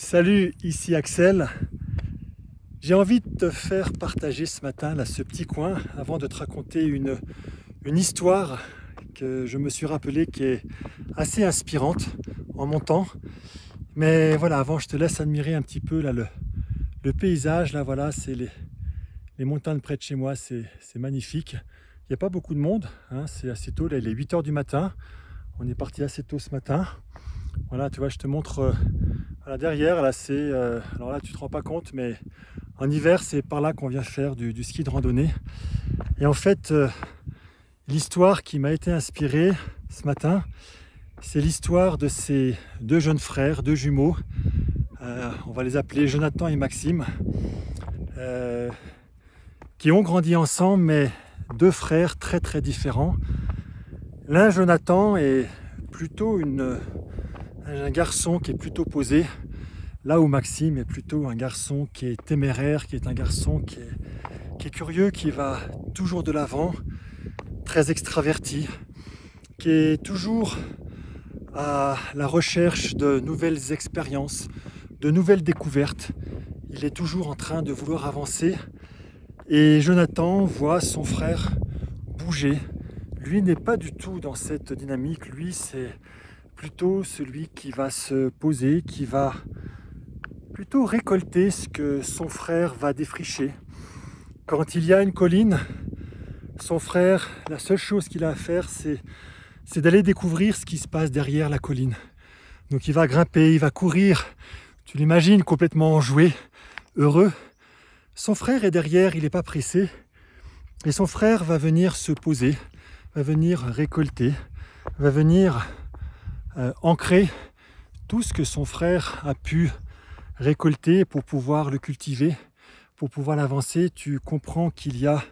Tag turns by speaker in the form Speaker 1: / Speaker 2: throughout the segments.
Speaker 1: Salut, ici Axel. J'ai envie de te faire partager ce matin là, ce petit coin avant de te raconter une histoire que je me suis rappelée qui est assez inspirante en montant. Mais voilà, avant je te laisse admirer un petit peu là, le paysage. Là voilà, c'est les montagnes près de chez moi, c'est magnifique. Il n'y a pas beaucoup de monde, hein, c'est assez tôt, là il est 8 h du matin. On est parti assez tôt ce matin. Voilà, tu vois, je te montre voilà, derrière, là c'est... alors là tu te rends pas compte, mais en hiver c'est par là qu'on vient faire du ski de randonnée. Et en fait, l'histoire qui m'a été inspirée ce matin, c'est l'histoire de ces deux jeunes frères, deux jumeaux. On va les appeler Jonathan et Maxime, qui ont grandi ensemble, mais deux frères très très différents. L'un, Jonathan, est plutôt un garçon qui est plutôt posé, là où Maxime est plutôt un garçon qui est téméraire, qui est un garçon qui est curieux, qui va toujours de l'avant, très extraverti, qui est toujours à la recherche de nouvelles expériences, de nouvelles découvertes. Il est toujours en train de vouloir avancer. Et Jonathan voit son frère bouger. Lui n'est pas du tout dans cette dynamique. Lui, c'est plutôt celui qui va se poser, qui va plutôt récolter ce que son frère va défricher. Quand il y a une colline, son frère, la seule chose qu'il a à faire, c'est d'aller découvrir ce qui se passe derrière la colline. Donc il va grimper, il va courir, tu l'imagines complètement enjoué, heureux. Son frère est derrière, il n'est pas pressé. Et son frère va venir se poser, va venir récolter, va venir ancrer tout ce que son frère a pu récolter pour pouvoir le cultiver, pour pouvoir l'avancer. Tu comprends qu'il y a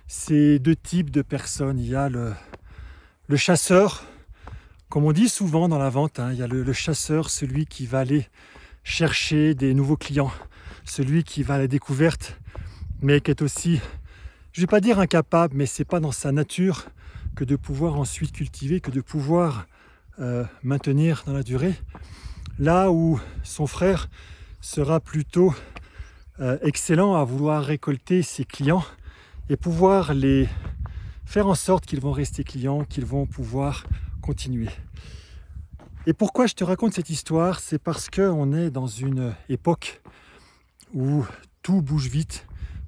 Speaker 1: ces deux types de personnes. Il y a le chasseur, comme on dit souvent dans la vente, hein, il y a le chasseur, celui qui va aller chercher des nouveaux clients, celui qui va à la découverte, mais qui est aussi, je ne vais pas dire incapable, mais c'est pas dans sa nature que de pouvoir ensuite cultiver, que de pouvoir maintenir dans la durée. Là où son frère sera plutôt excellent à vouloir récolter ses clients et pouvoir les faire en sorte qu'ils vont rester clients, qu'ils vont pouvoir continuer. Et pourquoi je te raconte cette histoire? C'est parce qu'on est dans une époque où tout bouge vite,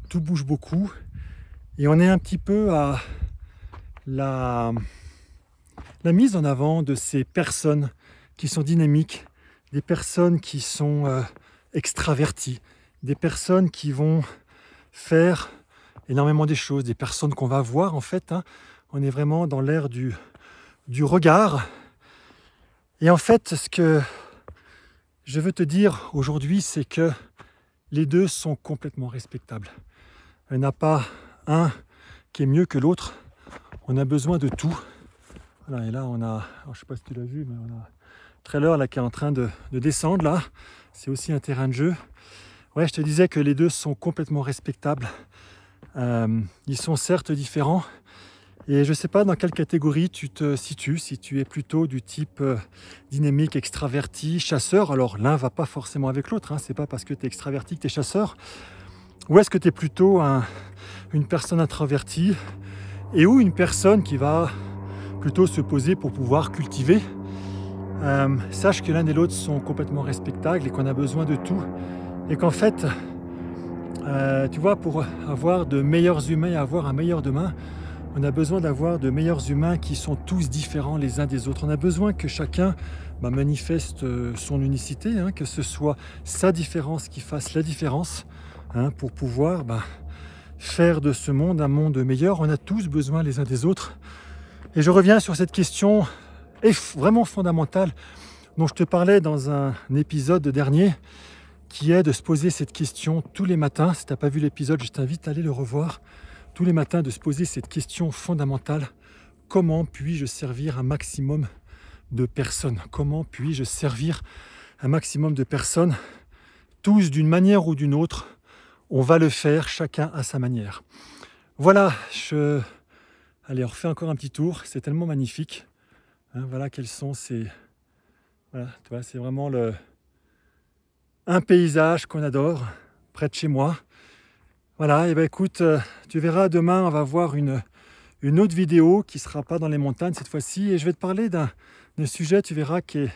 Speaker 1: tout bouge beaucoup, et on est un petit peu à la mise en avant de ces personnes qui sont dynamiques, des personnes qui sont extraverties, des personnes qui vont faire énormément des choses, des personnes qu'on va voir en fait, hein. On est vraiment dans l'ère du regard. Et en fait, ce que je veux te dire aujourd'hui, c'est que les deux sont complètement respectables. Il n'y en a pas un qui est mieux que l'autre. On a besoin de tout. Voilà, et là, on a, alors, je ne sais pas si tu l'as vu, mais on a un trailer là, qui est en train de descendre là. C'est aussi un terrain de jeu. Ouais, je te disais que les deux sont complètement respectables. Ils sont certes différents. Et je ne sais pas dans quelle catégorie tu te situes, si tu es plutôt du type dynamique, extraverti, chasseur. Alors l'un ne va pas forcément avec l'autre, hein. C'est pas parce que tu es extraverti que tu es chasseur. Ou est-ce que tu es plutôt une personne introvertie et ou une personne qui va plutôt se poser pour pouvoir cultiver. Sache que l'un et l'autre sont complètement respectables et qu'on a besoin de tout. Et qu'en fait, tu vois, pour avoir de meilleurs humains et avoir un meilleur demain, on a besoin d'avoir de meilleurs humains qui sont tous différents les uns des autres. On a besoin que chacun manifeste son unicité, hein, que ce soit sa différence qui fasse la différence, hein, pour pouvoir faire de ce monde un monde meilleur. On a tous besoin les uns des autres. Et je reviens sur cette question vraiment fondamentale dont je te parlais dans un épisode dernier, qui est de se poser cette question tous les matins. Si tu n'as pas vu l'épisode, je t'invite à aller le revoir. Tous les matins, de se poser cette question fondamentale: comment puis-je servir un maximum de personnes? Comment puis-je servir un maximum de personnes? Tous, d'une manière ou d'une autre, on va le faire, chacun à sa manière. Voilà, allez, on refait encore un petit tour. C'est tellement magnifique. Hein, voilà quels sont ces... Voilà, tu vois, c'est vraiment un paysage qu'on adore près de chez moi. Voilà, et ben écoute, tu verras demain on va voir une autre vidéo qui ne sera pas dans les montagnes cette fois-ci, et je vais te parler d'un sujet, tu verras, qui est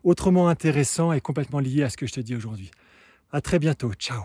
Speaker 1: autrement intéressant et complètement lié à ce que je te dis aujourd'hui. À très bientôt, ciao.